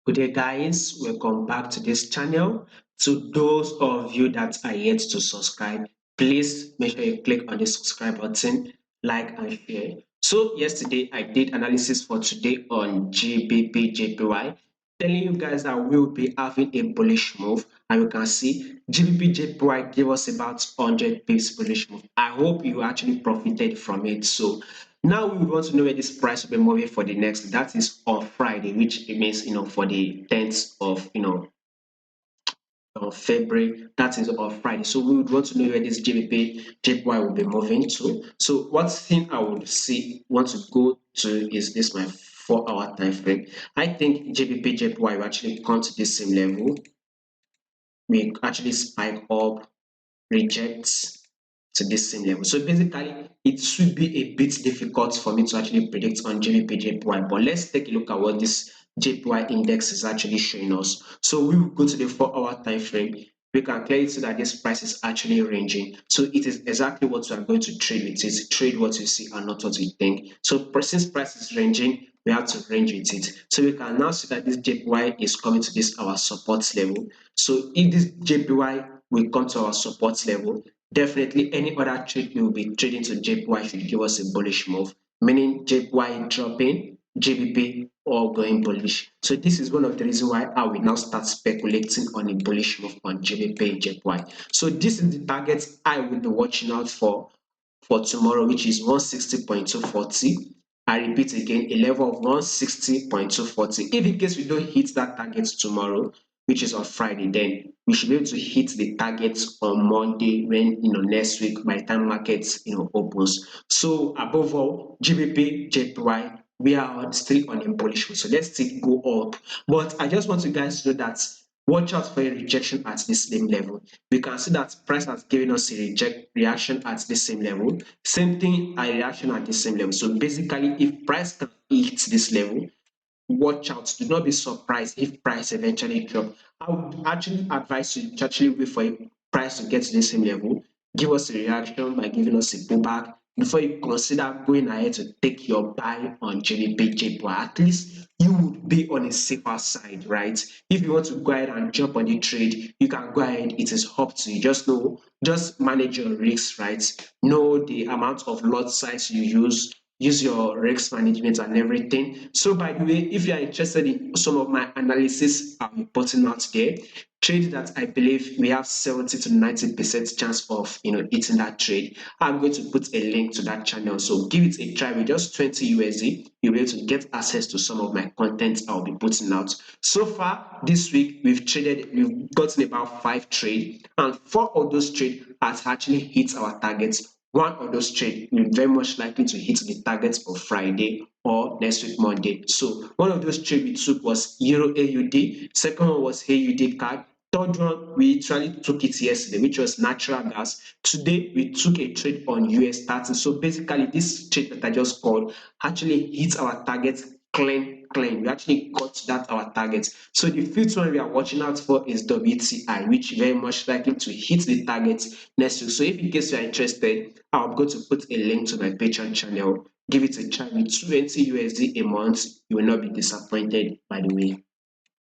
Good day, guys. Welcome back to this channel. To those of you that are yet to subscribe, please make sure you click on the subscribe button, like and share. So yesterday I did analysis for today on GBPJPY, telling you guys that we'll be having a bullish move, and you can see GBPJPY gave us about 100 pips bullish move. I hope you actually profited from it. So now we want to know where this price will be moving for the next. That is on Friday, which it means for the 10th of of February. That is on Friday. So we would want to know where this GBP JPY will be moving to. So what thing I would want to go to is this my 4 hour time frame. I think GBP JPY will actually come to this same level. We actually spike up, rejects to this same level. So basically, it should be a bit difficult for me to actually predict on GBP/JPY. But let's take a look at what this JPY index is actually showing us. So we will go to the 4 hour time frame. We can clearly see that this price is actually ranging. So it is exactly what we are going to trade with it. Trade what you see and not what you think. So since price is ranging, we have to range with it. So we can now see that this JPY is coming to this our support level. So if this JPY will come to our support level, definitely any other trade we will be trading to JPY should give us a bullish move, meaning JPY dropping, GBP or going bullish. So this is one of the reasons why I will now start speculating on a bullish move on GBP JPY. So this is the target I will be watching out for tomorrow, which is 160.240. I repeat again, a level of 160.240. If in case we don't hit that target tomorrow, which is on Friday, then we should be able to hit the targets on Monday when next week by the time markets opens. So above all, GBP, JPY, we are still on a bullish move. So let's still go up. But I just want you guys to know that watch out for a rejection at this same level. We can see that price has given us a reaction at the same level. Same thing, a reaction at the same level. So basically, if price can hit this level, watch out. Do not be surprised if price eventually drop. I would actually advise you to actually wait for a price to get to the same level. Give us a reaction by giving us a pullback before you consider going ahead to take your buy on GBP JPY. At least you would be on a safer side, right? If you want to go ahead and jump on the trade, you can go ahead. It is up to you. Just manage your risks, right? Know the amount of lot size you use your risk management and everything. So by the way, if you are interested in some of my analysis I'm putting out there, trade that I believe we have 70 to 90% chance of hitting that trade, I'm going to put a link to that channel. So give it a try with just 20 USD. You'll be able to get access to some of my content I'll be putting out. So far this week, we've gotten about 5 trades, and 4 of those trades has actually hit our targets. One of those trades will very much likely to hit the targets of Friday or next week Monday. So one of those trades we took was Euro AUD. Second one was AUD CAD. Third one, we actually took it yesterday, which was natural gas. Today, we took a trade on US 30. So basically, this trade that I just called actually hit our target clean. We actually got that our target. So the fifth one we are watching out for is WTI, which very much likely to hit the target next week. So if in case you are interested, I'm going to put a link to my Patreon channel. Give it a try with 20 USD a month. You will not be disappointed, by the way.